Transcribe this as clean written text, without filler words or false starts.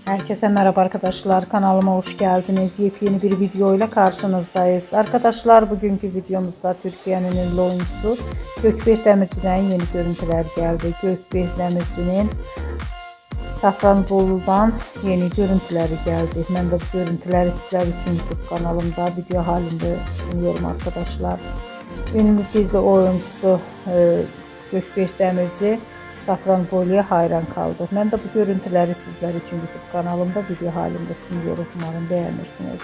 Herkese merhaba arkadaşlar, kanalıma hoş geldiniz. Yepyeni bir video ile karşınızdayız. Arkadaşlar, bugünkü videomuzda Türkiye'nin ünlü oyuncusu Gökbek Demirci'den yeni görüntüler geldi. Gökbek Demirci'nin Safranbolu'dan yeni görüntüleri geldi. Ben de bu görüntüleri sizler için YouTube kanalımda video halinde sunuyorum arkadaşlar. Ünlü dizi oyuncusu Gökbek Demirci Safranbolu'ya hayran kaldı. Ben de bu görüntüleri sizler için YouTube kanalımda video halinde sunuyorum. Umarım beğenirsiniz.